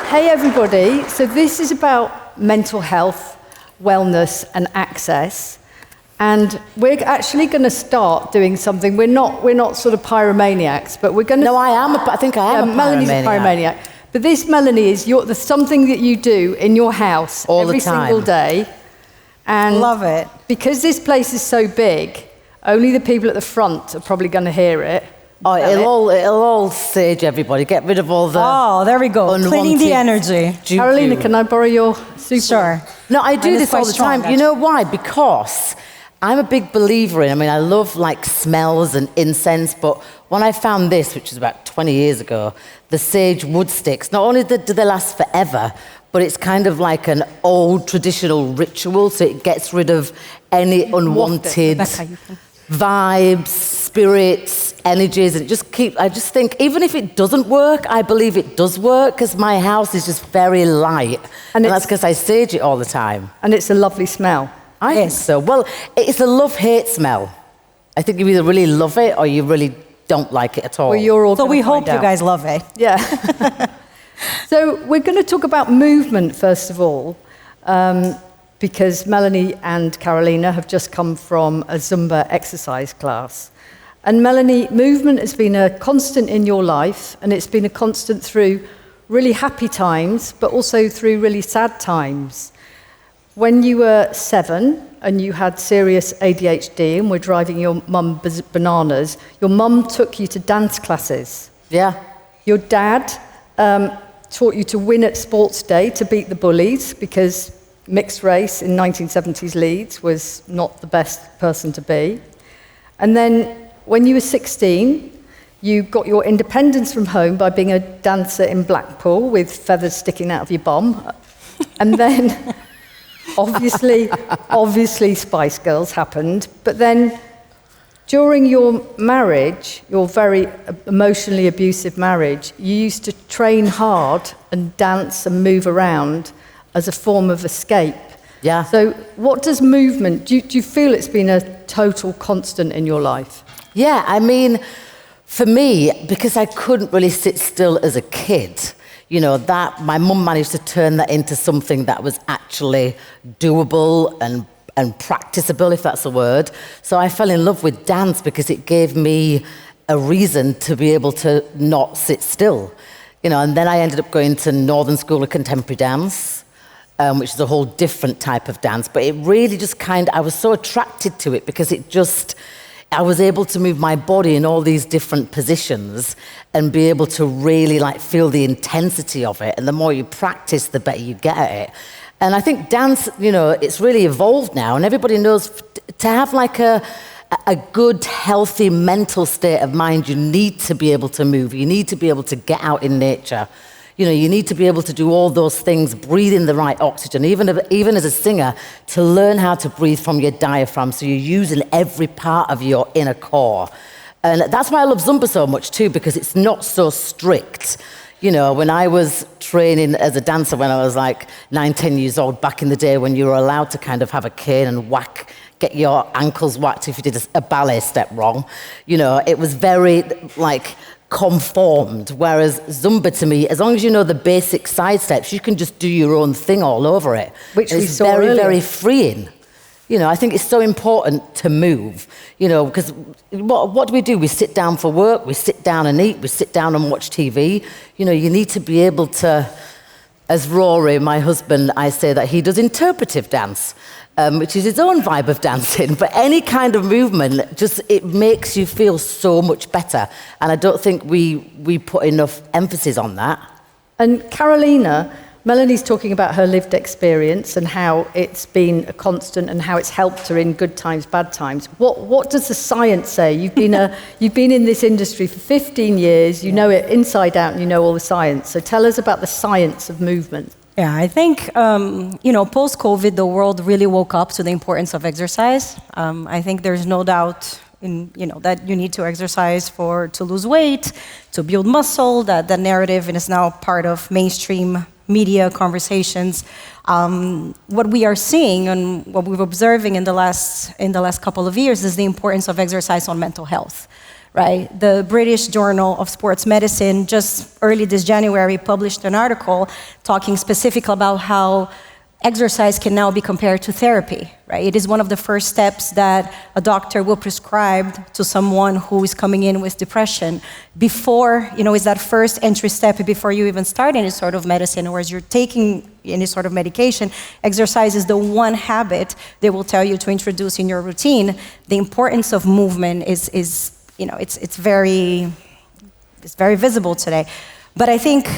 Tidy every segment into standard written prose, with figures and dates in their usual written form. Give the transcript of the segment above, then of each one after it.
Hey everybody, so this is about mental health, wellness and access, and we're actually going to start doing something. We're not sort of pyromaniacs, but we're going to... No, I think I am a pyromaniac. Melanie's a pyromaniac. But this, Melanie, is something that you do in your house every single day. And love it. Because this place is so big, only the people at the front are probably going to hear it. Oh, it'll all sage everybody. Get rid of all the... Oh, there we go. Cleaning the energy. Carolina, can I borrow your super? Sure. No, I do this all the time. You know why? Because I'm a big believer in, I love like smells and incense, but when I found this, which was about 20 years ago, the sage wood sticks, not only do they last forever, but it's kind of like an old traditional ritual, so it gets rid of any unwanted vibes, spirits, energies, and I just think, even if it doesn't work, I believe it does work, because my house is just very light, and that's because I sage it all the time. And it's a lovely smell. I think so. Well, it's a love-hate smell. I think you either really love it or you really don't like it at all. Well, you're all so we hope you guys love it. Yeah. So we're going to talk about movement, first of all, because Melanie and Carolina have just come from a Zumba exercise class. And Melanie, movement has been a constant in your life, and it's been a constant through really happy times, but also through really sad times. When you were 7 and you had serious ADHD and were driving your mum bananas, your mum took you to dance classes. Yeah. Your dad taught you to win at sports day to beat the bullies, because mixed race in 1970s Leeds was not the best person to be. And then when you were 16, you got your independence from home by being a dancer in Blackpool with feathers sticking out of your bum. And then obviously Spice Girls happened. But then during your marriage, your very emotionally abusive marriage, you used to train hard and dance and move around as a form of escape. Yeah. So what does movement, do you feel it's been a total constant in your life? Yeah, for me, because I couldn't really sit still as a kid, that my mum managed to turn that into something that was actually doable and practicable, if that's a word. So I fell in love with dance because it gave me a reason to be able to not sit still. And then I ended up going to Northern School of Contemporary Dance, which is a whole different type of dance. But it really just I was so attracted to it because I was able to move my body in all these different positions and be able to really feel the intensity of it. And the more you practice, the better you get at it. And I think dance, it's really evolved now, and everybody knows to have a good, healthy mental state of mind, you need to be able to move. You need to be able to get out in nature. You need to be able to do all those things, breathe in the right oxygen, even as a singer, to learn how to breathe from your diaphragm, so you're using every part of your inner core. And that's why I love Zumba so much too, because it's not so strict. When I was training as a dancer when I was 9, 10 years old, back in the day when you were allowed to kind of have a cane and get your ankles whacked if you did a ballet step wrong, it was very conformed, whereas Zumba to me, as long as you know the basic side steps, you can just do your own thing all over it. Which we saw very, earlier. very freeing. I think it's so important to move, because what do? We sit down for work, we sit down and eat, we sit down and watch TV. You need to be able to, as Rory, my husband, I say that he does interpretive dance, which is his own vibe of dancing, but any kind of movement, it makes you feel so much better. And I don't think we put enough emphasis on that. And Carolina, Melanie's talking about her lived experience and how it's been a constant and how it's helped her in good times, bad times. What does the science say? You've been in this industry for 15 years, you know it inside out, and you know all the science. So tell us about the science of movement. Yeah, I think, post-COVID, the world really woke up to the importance of exercise. I think there's no doubt that you need to exercise to lose weight, to build muscle, that narrative is now part of mainstream media conversations. What we are seeing and what we're observing in the last couple of years is the importance of exercise on mental health. right? The British Journal of Sports Medicine just early this January published an article talking specifically about how exercise can now be compared to therapy, right? It is one of the first steps that a doctor will prescribe to someone who is coming in with depression. Before, is that first entry step before you even start any sort of medicine, or as you're taking any sort of medication. Exercise is the one habit they will tell you to introduce in your routine. The importance of movement is it's very visible today. But I think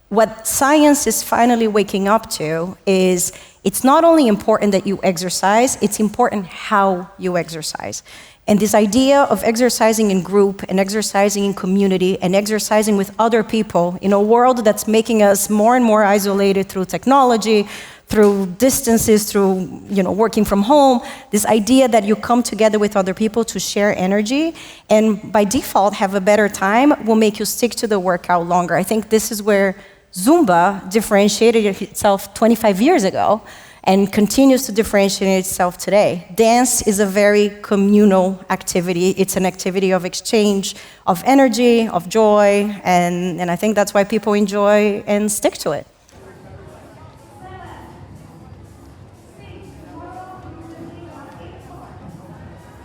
what science is finally waking up to is it's not only important that you exercise, it's important how you exercise. And this idea of exercising in group and exercising in community and exercising with other people in a world that's making us more and more isolated through technology, through distances, through working from home, this idea that you come together with other people to share energy and by default have a better time will make you stick to the workout longer. I think this is where Zumba differentiated itself 25 years ago and continues to differentiate itself today. Dance is a very communal activity. It's an activity of exchange, of energy, of joy, and I think that's why people enjoy and stick to it.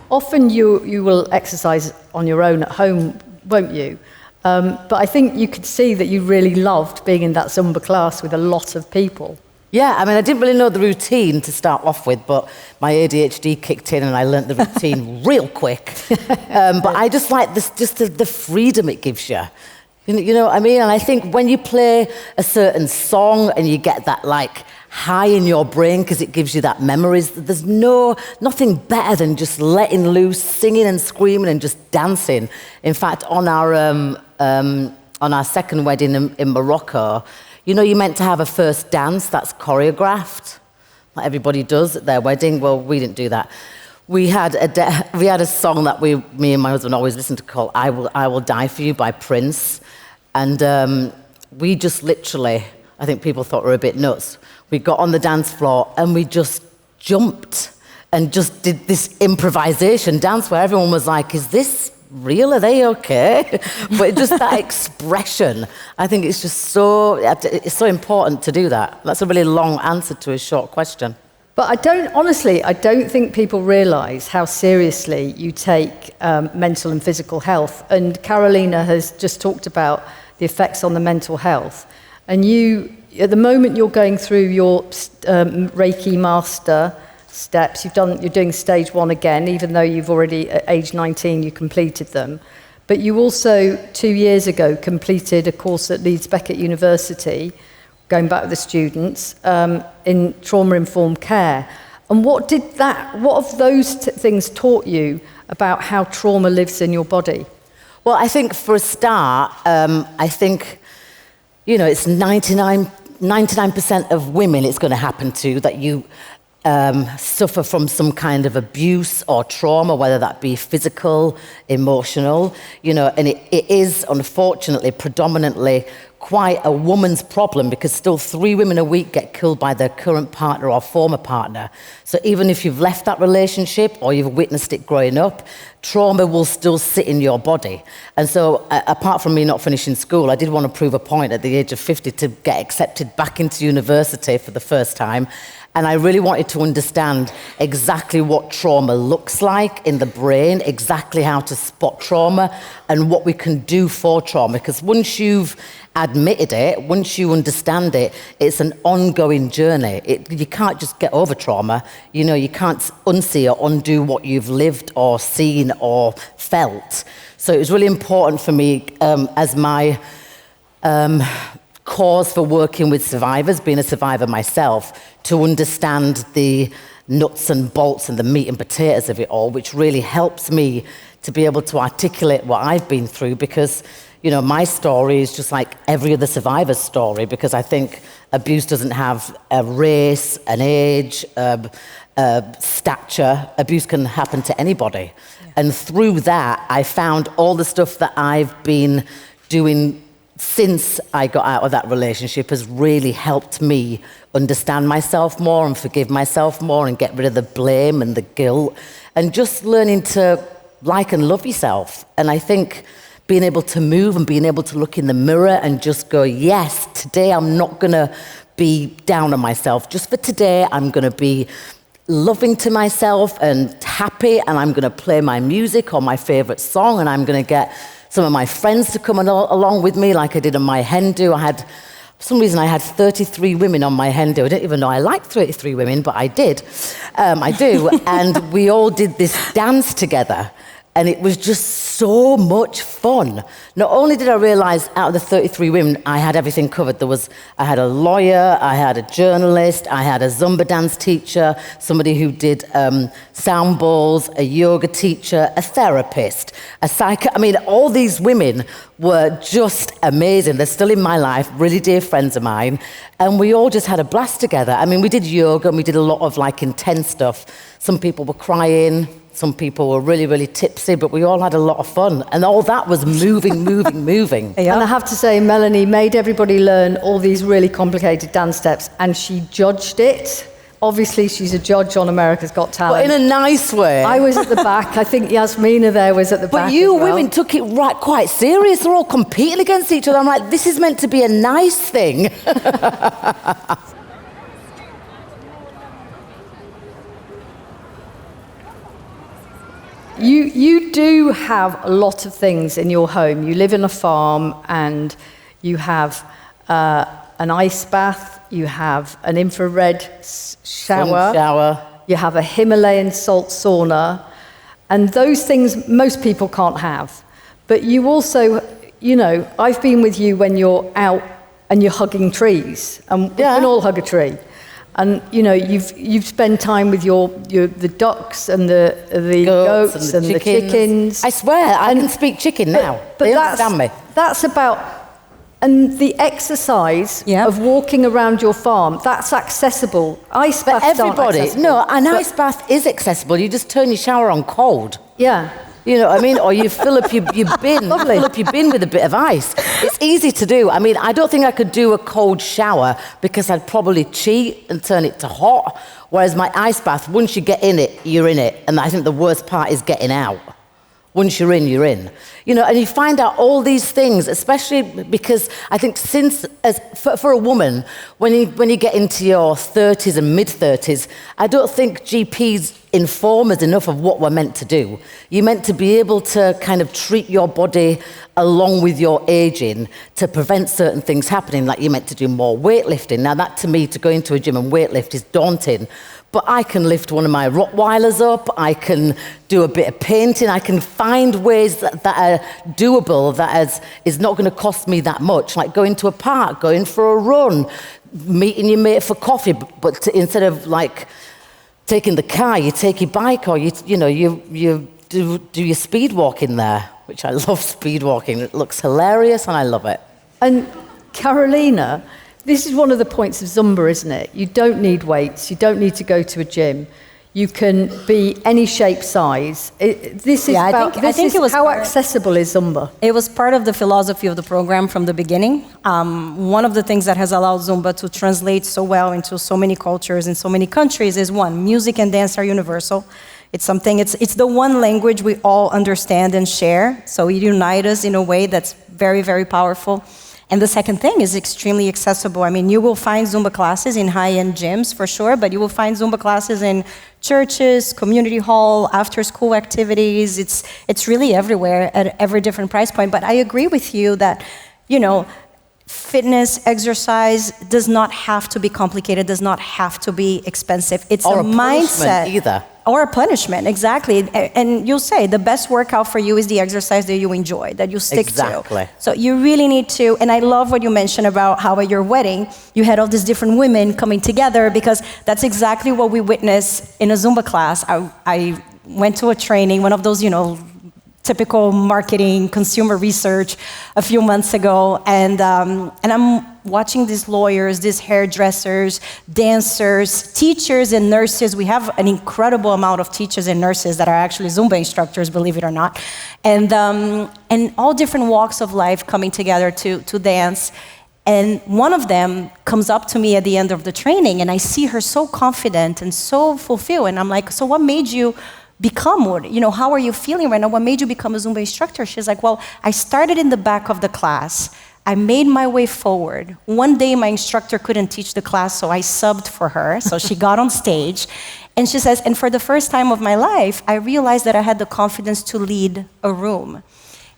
Often you will exercise on your own at home, won't you? But I think you could see that you really loved being in that Zumba class with a lot of people. Yeah, I mean, I didn't really know the routine to start off with, but my ADHD kicked in and I learnt the routine real quick. But I just like this, just the freedom it gives you. You know what I mean? And I think when you play a certain song and you get that like high in your brain because it gives you that memories, there's nothing better than just letting loose, singing and screaming and just dancing. In fact, on our second wedding in Morocco, you're meant to have a first dance that's choreographed, like everybody does at their wedding. Well, we didn't do that. We had a song that me and my husband always listened to called I Will Die For You by Prince. And we just literally, I think people thought we were a bit nuts. We got on the dance floor and we just jumped and just did this improvisation dance where everyone was like, is this real? Are they okay? But just that expression, I think it's so important to do that. That's a really long answer to a short question. But I don't think people realise how seriously you take mental and physical health. And Carolina has just talked about the effects on the mental health. And you, at the moment you're going through your Reiki master steps, you're doing stage 1 again, even though you've already, at age 19, you completed them. But you also, 2 years ago, completed a course at Leeds Beckett University, going back with the students, in trauma-informed care. And what of those things taught you about how trauma lives in your body? Well, I think for a start, I think, it's 99% of women it's going to happen to that you suffer from some kind of abuse or trauma, whether that be physical, emotional, and it is unfortunately predominantly quite a woman's problem because still 3 women a week get killed by their current partner or former partner. So even if you've left that relationship or you've witnessed it growing up, trauma will still sit in your body. And so apart from me not finishing school, I did want to prove a point at the age of 50 to get accepted back into university for the first time. And I really wanted to understand exactly what trauma looks like in the brain, exactly how to spot trauma and what we can do for trauma. Because once you've admitted it, once you understand it, it's an ongoing journey. You can't just get over trauma. You can't unsee or undo what you've lived or seen or felt. So it was really important for me as my cause for working with survivors, being a survivor myself, to understand the nuts and bolts and the meat and potatoes of it all, which really helps me to be able to articulate what I've been through because, my story is just like every other survivor's story because I think abuse doesn't have a race, an age, stature. Abuse can happen to anybody. Yeah. And through that, I found all the stuff that I've been doing since I got out of that relationship has really helped me understand myself more and forgive myself more and get rid of the blame and the guilt and just learning to like and love yourself. And I think being able to move and being able to look in the mirror and just go, yes, today I'm not going to be down on myself. Just for today, I'm going to be loving to myself and happy, and I'm going to play my music or my favorite song, and I'm going to get some of my friends to come along with me like I did on my hen do. For some reason, I had 33 women on my hen do. I didn't even know I liked 33 women, but I did. I do. And we all did this dance together. And it was just so much fun. Not only did I realize out of the 33 women, I had everything covered. I had a lawyer, I had a journalist, I had a Zumba dance teacher, somebody who did sound balls, a yoga teacher, a therapist, all these women were just amazing. They're still in my life, really dear friends of mine. And we all just had a blast together. I mean, we did yoga and we did a lot of intense stuff. Some people were crying. Some people were really, really tipsy, but we all had a lot of fun. And all that was moving. Yeah. And I have to say, Melanie made everybody learn all these really complicated dance steps, and she judged it. Obviously, she's a judge on America's Got Talent. But in a nice way. I was at the back. I think Yasmina there was at the back. But you women took it quite serious. They're all competing against each other. I'm like, this is meant to be a nice thing. You do have a lot of things in your home. You live in a farm, and you have an ice bath, you have an infrared shower, you have a Himalayan salt sauna, and those things most people can't have. But you also, I've been with you when you're out and you're hugging trees, and we can all hug a tree. And you've spent time with the ducks and the goats and the chickens. I swear, I can speak chicken now. But they understand me. That's about, and the exercise of walking around your farm. That's accessible. Ice baths aren't accessible. No, an ice bath is accessible. You just turn your shower on cold. Yeah. You know what I mean? Or you fill up your bin. Fill up your bin with a bit of ice. It's easy to do. I mean, I don't think I could do a cold shower because I'd probably cheat and turn it to hot. Whereas my ice bath, once you get in it, you're in it. And I think the worst part is getting out. Once you're in, you're in. And you find out all these things, especially because I think for a woman, when you get into your 30s and mid-30s, I don't think GPs inform us enough of what we're meant to do. You're meant to be able to kind of treat your body along with your aging to prevent certain things happening, like you're meant to do more weightlifting. Now that, to me, to go into a gym and weightlift is daunting. But I can lift one of my Rottweilers up, I can do a bit of painting, I can find ways that are doable, that is not going to cost me that much, like going to a park, going for a run, meeting your mate for coffee, but instead of taking the car, you take your bike, or you do your speed walk in there, which I love speed walking. It looks hilarious and I love it. And Carolina, this is one of the points of Zumba, isn't it? You don't need weights. You don't need to go to a gym. You can be any shape, size. How accessible is Zumba? It was part of the philosophy of the program from the beginning. One of the things that has allowed Zumba to translate so well into so many cultures in so many countries is, one, music and dance are universal. It's the one language we all understand and share. So it unites us in a way that's very, very powerful. And the second thing is extremely accessible. I mean, you will find Zumba classes in high-end gyms for sure, but you will find Zumba classes in churches, community hall, after-school activities. It's really everywhere at every different price point. But I agree with you that, fitness, exercise does not have to be complicated, does not have to be expensive. It's or a mindset. Either. Or a punishment, exactly. And you'll say the best workout for you is the exercise that you enjoy, that you stick to. So you really need to, and I love what you mentioned about how at your wedding, you had all these different women coming together, because that's exactly what we witnessed in a Zumba class. I went to a training, one of those, typical marketing, consumer research a few months ago, and I'm watching these lawyers, these hairdressers, dancers, teachers, and nurses. We have an incredible amount of teachers and nurses that are actually Zumba instructors, believe it or not, and all different walks of life coming together to dance. And one of them comes up to me at the end of the training, and I see her so confident and so fulfilled, and I'm like, so what made you become? How are you feeling right now? What made you become a Zumba instructor? She's like, well, I started in the back of the class. I made my way forward. One day my instructor couldn't teach the class, so I subbed for her. So she got on stage. And she says, and for the first time of my life, I realized that I had the confidence to lead a room.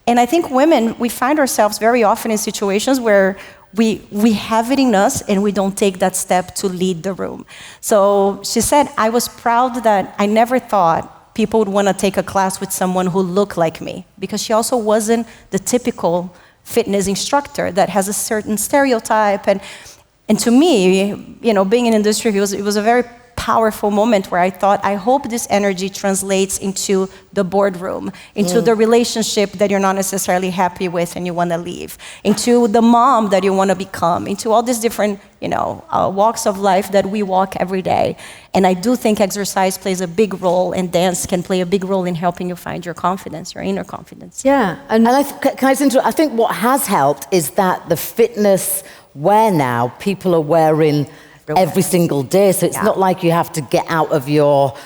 And I think women, we find ourselves very often in situations where we have it in us and we don't take that step to lead the room. So she said, I was proud that I never thought people would want to take a class with someone who looked like me, because she also wasn't the typical fitness instructor that has a certain stereotype. And to me, being in industry, it was a very powerful moment where I thought, I hope this energy translates into the boardroom, into the relationship that you're not necessarily happy with and you want to leave, into the mom that you want to become, into all these different, walks of life that we walk every day. And I do think exercise plays a big role, and dance can play a big role in helping you find your confidence, your inner confidence. Yeah. And I think what has helped is that the fitness wear now, people are wearing every single day. So it's not like you have to get out of your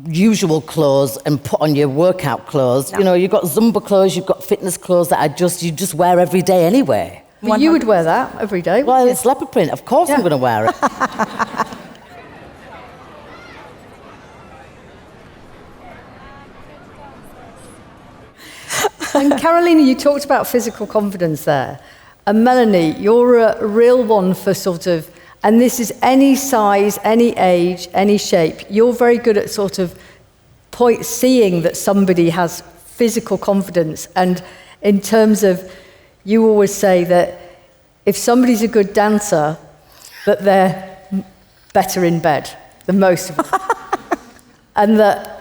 usual clothes and put on your workout clothes. No. You've got Zumba clothes, you've got fitness clothes that you just wear every day anyway. Well, you would wear that every day. Well, it's leopard print. Of course I'm going to wear it. And Carolina, you talked about physical confidence there. And Melanie, you're a real one for sort of, and this is any size, any age, any shape. You're very good at sort of seeing that somebody has physical confidence. And in terms of, you always say that if somebody's a good dancer, that they're better in bed than most of them. And that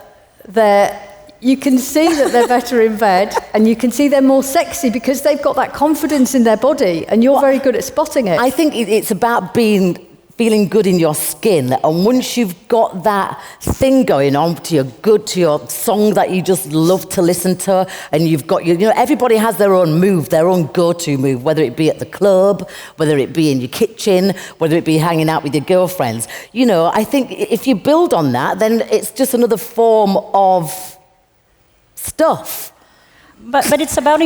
you can see that they're better in bed, and you can see they're more sexy because they've got that confidence in their body, and you're very good at spotting it. I think it's about feeling good in your skin, and once you've got that thing going on to your song that you just love to listen to, and you've got everybody has their own move, their own go-to move, whether it be at the club, whether it be in your kitchen, whether it be hanging out with your girlfriends. I think if you build on that, then it's just another form of stuff. But it's about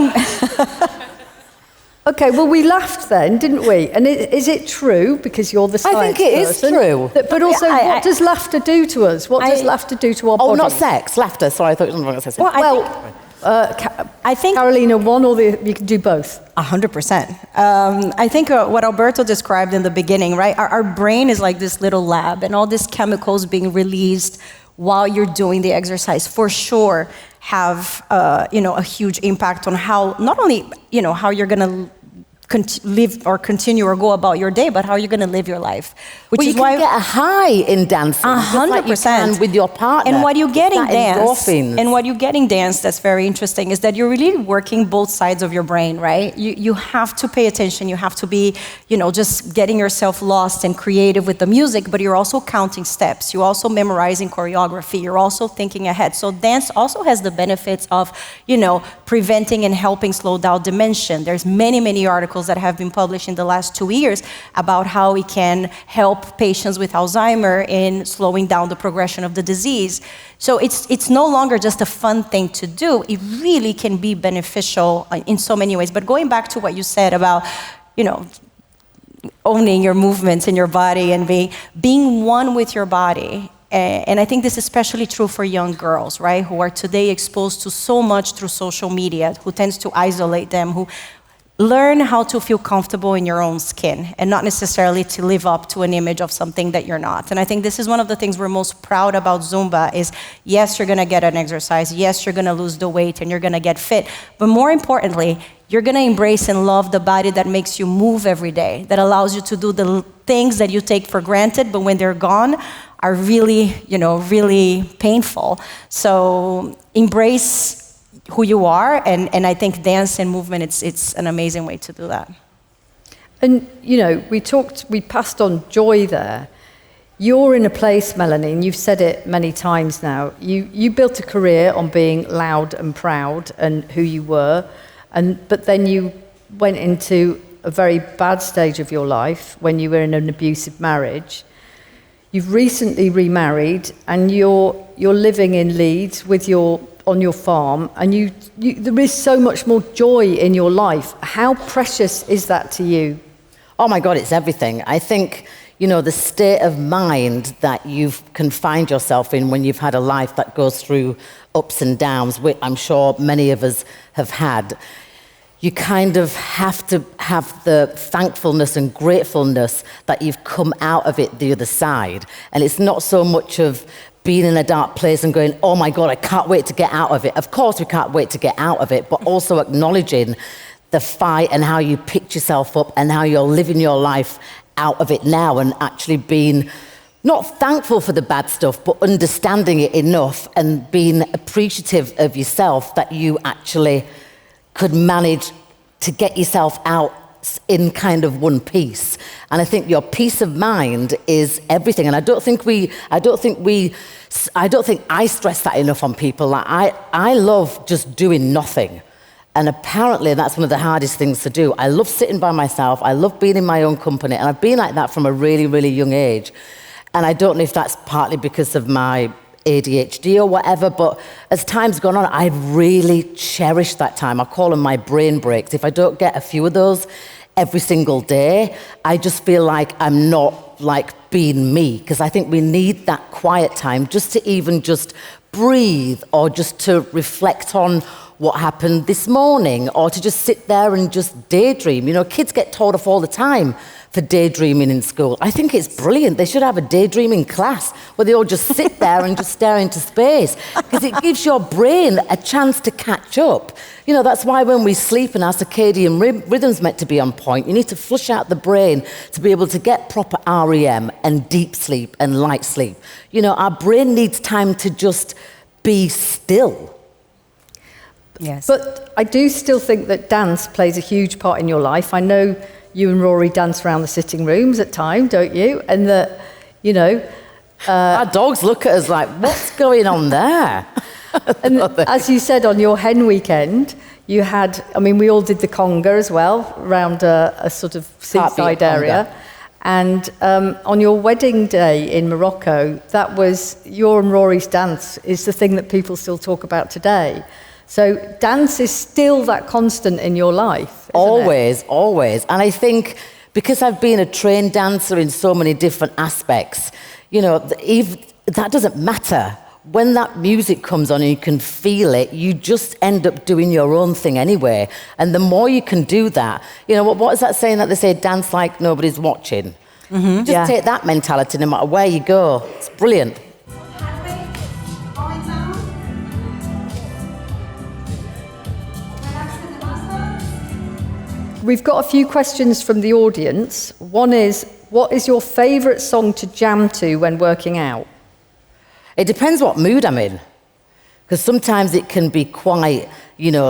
Okay, well, we laughed then, didn't we? And is it true, because you're the science I think it is person, true. But also, what does laughter do to us? What does laughter do to our bodies? Oh, not sex, laughter. Sorry, I thought you were going to say sex. I think Carolina, one or you can do both. 100%. I think what Alberto described in the beginning, right? Our brain is like this little lab, and all these chemicals being released while you're doing the exercise, for sure, have a huge impact on how, not only how you're going to live or continue or go about your day, but how you're going to live your life. Which is why you get a high in dancing, 100%, like you can with your partner. And what you get in dance, endorphins. and what you get in dance that's very interesting is that you're really working both sides of your brain, right? You have to pay attention. You have to be, just getting yourself lost and creative with the music, but you're also counting steps. You're also memorizing choreography. You're also thinking ahead. So dance also has the benefits of, preventing and helping slow down dementia. There's many, many articles that have been published in the last 2 years about how it can help patients with Alzheimer in slowing down the progression of the disease. So it's no longer just a fun thing to do. It really can be beneficial in so many ways. But going back to what you said about, owning your movements in your body and being one with your body. And I think this is especially true for young girls, right, who are today exposed to so much through social media, who tends to isolate them, who learn how to feel comfortable in your own skin and not necessarily to live up to an image of something that you're not. And I think this is one of the things we're most proud about Zumba is, yes, you're going to get an exercise, yes, you're going to lose the weight and you're going to get fit, but more importantly, you're going to embrace and love the body that makes you move every day, that allows you to do the things that you take for granted, but when they're gone, are really, really painful. So embrace who you are, and I think dance and movement, it's an amazing way to do that. And, we passed on joy there. You're in a place, Melanie, and you've said it many times now, you built a career on being loud and proud and who you were, but then you went into a very bad stage of your life when you were in an abusive marriage. You've recently remarried, and you're living in Leeds on your farm, and there is so much more joy in your life. How precious is that to you? Oh my God, it's everything. I think, the state of mind that you can find yourself in when you've had a life that goes through ups and downs, which I'm sure many of us have had. You kind of have to have the thankfulness and gratefulness that you've come out of it the other side. And it's not so much of being in a dark place and going, oh my God, I can't wait to get out of it. Of course we can't wait to get out of it, but also acknowledging the fight and how you picked yourself up and how you're living your life out of it now, and actually being not thankful for the bad stuff, but understanding it enough and being appreciative of yourself that you actually could manage to get yourself out in kind of one piece. And I think your peace of mind is everything. And I don't think I stress that enough on people. Like I love just doing nothing. And apparently that's one of the hardest things to do. I love sitting by myself. I love being in my own company. And I've been like that from a really, really young age. And I don't know if that's partly because of my ADHD or whatever, but as time's gone on, I've really cherished that time. I call them my brain breaks. If I don't get a few of those every single day, I just feel like I'm not like being me, because I think we need that quiet time just to even just breathe, or just to reflect on what happened this morning, or to just sit there and just daydream. Kids get told off all the time for daydreaming in school. I think it's brilliant. They should have a daydreaming class where they all just sit there and just stare into space, because it gives your brain a chance to catch up. That's why when we sleep and our circadian rhythm's meant to be on point, you need to flush out the brain to be able to get proper REM and deep sleep and light sleep. Our brain needs time to just be still. Yes. But I do still think that dance plays a huge part in your life. I know you and Rory dance around the sitting rooms at times, don't you? And that, our dogs look at us like, what's going on there? And as you said, on your hen weekend, you had, we all did the conga as well, around a sort of seaside area. And on your wedding day in Morocco, that was your and Rory's dance is the thing that people still talk about today. So dance is still that constant in your life, isn't it? Always. And I think because I've been a trained dancer in so many different aspects, that doesn't matter. When that music comes on and you can feel it, you just end up doing your own thing anyway. And the more you can do that, what is that saying that they say, dance like nobody's watching? Mm-hmm. Just take that mentality no matter where you go. It's brilliant. We've got a few questions from the audience. One is, what is your favourite song to jam to when working out? It depends what mood I'm in. Because sometimes it can be quite,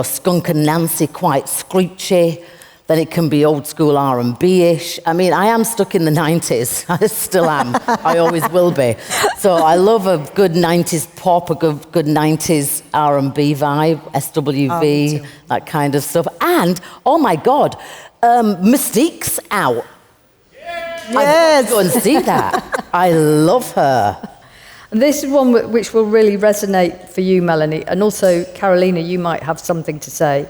Skunk and Nancy, quite screechy. Then it can be old school R&B-ish. I am stuck in the 90s. I still am. I always will be. So I love a good 90s pop, a good 90s R&B vibe, SWV, that kind of stuff. And, oh my God, Mystique's out. Yes! I've got to go and see that. I love her. And this is one which will really resonate for you, Melanie. And also, Carolina, you might have something to say.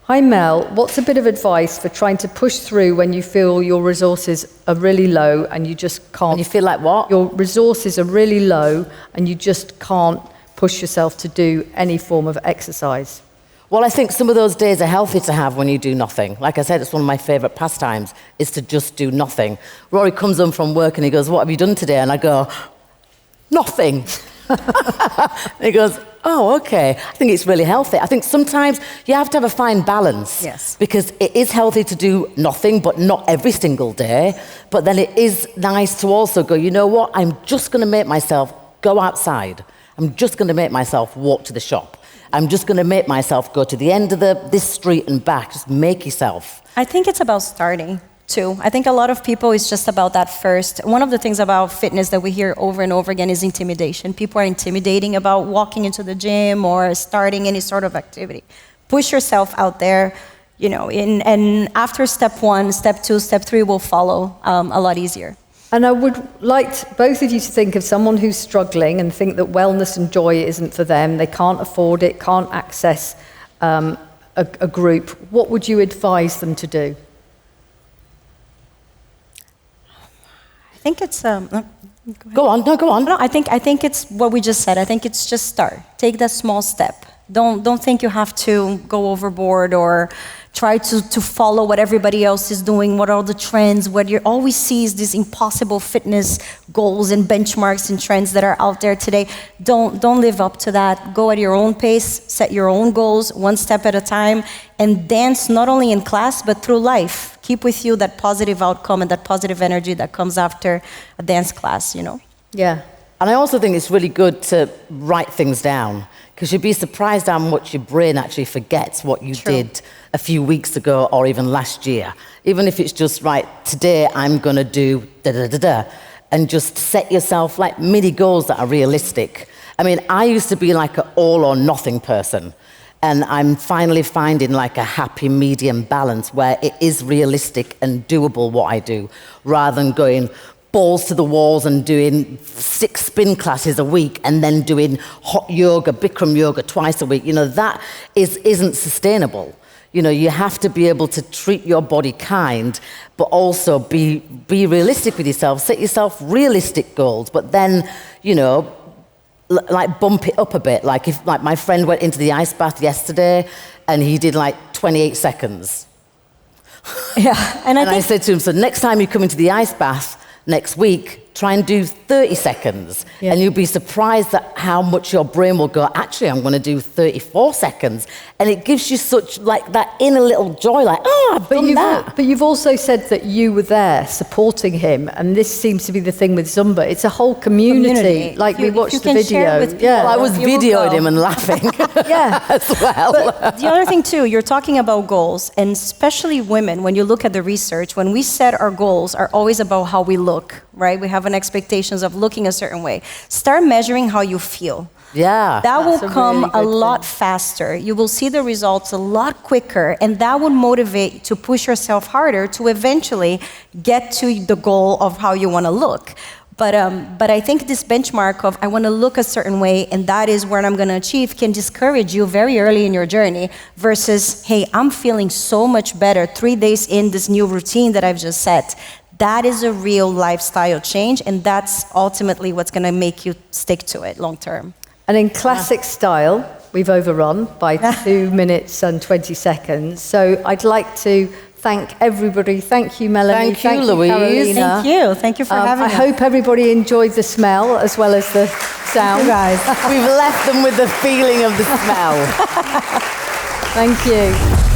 Hi Mel, what's a bit of advice for trying to push through when you feel your resources are really low and you just can't... And you feel like what? Your resources are really low and you just can't push yourself to do any form of exercise. Well, I think some of those days are healthy to have when you do nothing. Like I said, it's one of my favourite pastimes, is to just do nothing. Rory comes home from work and he goes, what have you done today? And I go, nothing. He goes, oh, okay. I think it's really healthy. I think sometimes you have to have a fine balance. Yes. Because it is healthy to do nothing, but not every single day. But then it is nice to also go, you know what? I'm just going to make myself go outside. I'm just going to make myself walk to the shop. I'm just going to make myself go to the end of this street and back. Just make yourself. I think it's about starting, too. I think a lot of people, it's just about that first. One of the things about fitness that we hear over and over again is intimidation. People are intimidating about walking into the gym or starting any sort of activity. Push yourself out there, and after step 1, step 2, step 3 will follow a lot easier. And I would like both of you to think of someone who's struggling and think that wellness and joy isn't for them. They can't afford it, can't access a group. What would you advise them to do? I think it's Go on. No, I think it's what we just said. I think it's just start. Take that small step. Don't think you have to go overboard or try to follow what everybody else is doing, what are the trends, what you always see is these impossible fitness goals and benchmarks and trends that are out there today. Don't live up to that. Go at your own pace, set your own goals, one step at a time, and dance not only in class, but through life. Keep with you that positive outcome and that positive energy that comes after a dance class, Yeah. And I also think it's really good to write things down, because you'd be surprised how much your brain actually forgets what you did a few weeks ago or even last year. Even if it's just, right, today I'm going to do da-da-da-da, and just set yourself like mini goals that are realistic. I mean, I used to be like an all or nothing person, and I'm finally finding like a happy medium balance where it is realistic and doable what I do, rather than going balls to the walls and doing 6 spin classes a week and then doing hot yoga, Bikram yoga twice a week. That isn't sustainable. You have to be able to treat your body kind, but also be realistic with yourself. Set yourself realistic goals, but then, like bump it up a bit. Like if my friend went into the ice bath yesterday and he did like 28 seconds. Yeah, and I said to him, so next time you come into the ice bath, next week, try and do 30 seconds. Yeah. And you'll be surprised at how much your brain will go, actually, I'm going to do 34 seconds. And it gives you such, like, that inner little joy, like, I've done that. But you've also said that you were there supporting him, and this seems to be the thing with Zumba. It's a whole community. Like, we watched the video. Well, I was videoing him and laughing as well. But the other thing, too, you're talking about goals, and especially women, when you look at the research, when we set our goals are always about how we look, right? We have an expectations of looking a certain way. Start measuring how you feel. Yeah. That will come a lot faster. You will see the results a lot quicker, and that will motivate you to push yourself harder to eventually get to the goal of how you want to look. But I think this benchmark of I want to look a certain way and that is where I'm going to achieve can discourage you very early in your journey versus, hey, I'm feeling so much better 3 days in this new routine that I've just set. That is a real lifestyle change, and that's ultimately what's going to make you stick to it long term. And in classic style, we've overrun by 2 minutes and 20 seconds. So I'd like to thank everybody. Thank you, Melanie. Thank you, Louise. Carolina. Thank you for having us. I hope everybody enjoyed the smell as well as the sound. You guys. We've left them with the feeling of the smell. Thank you.